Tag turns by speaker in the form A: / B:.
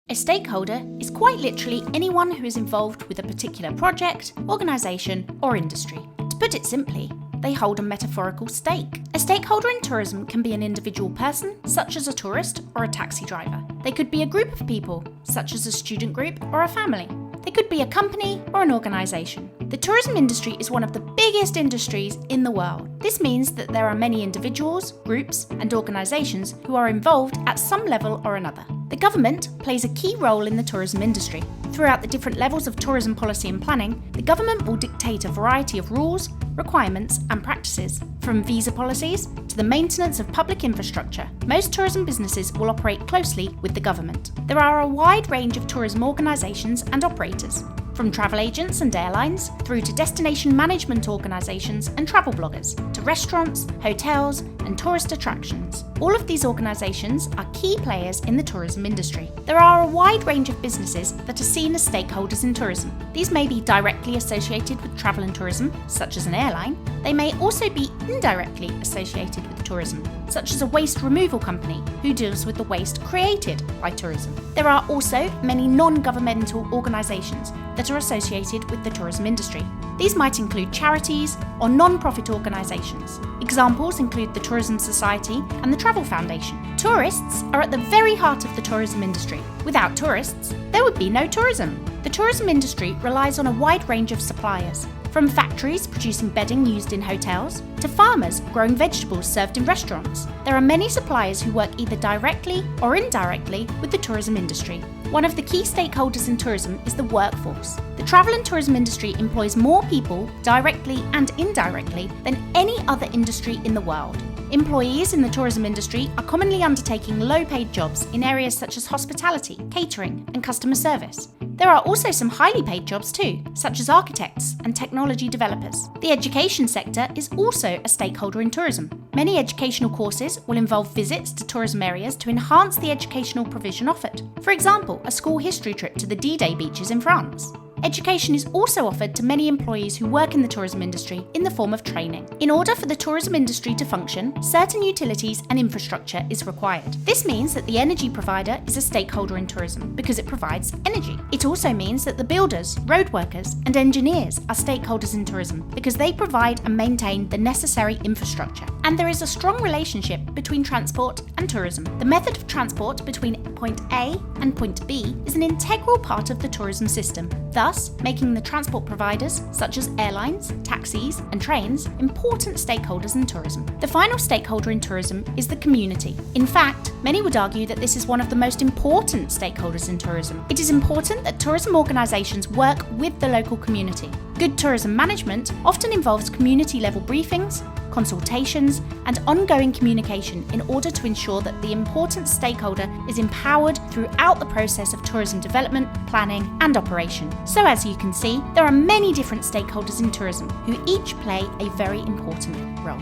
A: A stakeholder is quite literally anyone who is involved with a particular project, organisation, or industry. To put it simply, they hold a metaphorical stake. A stakeholder in tourism can be an individual person, such as a tourist or a taxi driver. They could be a group of people, such as a student group or a family. They could be a company or an organisation. The tourism industry is one of the biggest industries in the world. This means that there are many individuals, groups, and organisations who are involved at some level or another. The government plays a key role in the tourism industry. Throughout the different levels of tourism policy and planning, the government will dictate a variety of rules, requirements, and practices, from visa policies to the maintenance of public infrastructure. Most tourism businesses will operate closely with the government. There are a wide range of tourism organisations and operators, from travel agents and airlines through to destination management organisations and travel bloggers, to restaurants, hotels, and tourist attractions. All of these organisations are key players in the tourism industry. There are a wide range of businesses that are seen as stakeholders in tourism. These may be directly associated with travel and tourism, such as an airline. They may also be indirectly associated with tourism, such as a waste removal company who deals with the waste created by tourism. There are also many non-governmental organisations that are associated with the tourism industry. These might include charities or non-profit organisations. Examples include the Tourism Society and the Travel Foundation. Tourists are at the very heart of the tourism industry. Without tourists, there would be no tourism. The tourism industry relies on a wide range of suppliers, from factories producing bedding used in hotels to farmers growing vegetables served in restaurants. There are many suppliers who work either directly or indirectly with the tourism industry. One of the key stakeholders in tourism is the workforce. The travel and tourism industry employs more people directly and indirectly than any other industry in the world. Employees in the tourism industry are commonly undertaking low-paid jobs in areas such as hospitality, catering, and customer service. There are also some highly paid jobs too, such as architects and technology developers. The education sector is also a stakeholder in tourism. Many educational courses will involve visits to tourism areas to enhance the educational provision offered. For example, a school history trip to the D-Day beaches in France. Education is also offered to many employees who work in the tourism industry in the form of training. In order for the tourism industry to function, certain utilities and infrastructure is required. This means that the energy provider is a stakeholder in tourism because it provides energy. It also means that the builders, road workers, and engineers are stakeholders in tourism because they provide and maintain the necessary infrastructure. And there is a strong relationship between transport and tourism. The method of transport between point A and point B is an integral part of the tourism system, thus making the transport providers, such as airlines, taxis, and trains, important stakeholders in tourism. The final stakeholder in tourism is the community. In fact, many would argue that this is one of the most important stakeholders in tourism. It is important that tourism organisations work with the local community. Good tourism management often involves community-level briefings, consultations, and ongoing communication in order to ensure that the important stakeholder is empowered throughout the process of tourism development, planning, and operation. So as you can see, there are many different stakeholders in tourism who each play a very important role.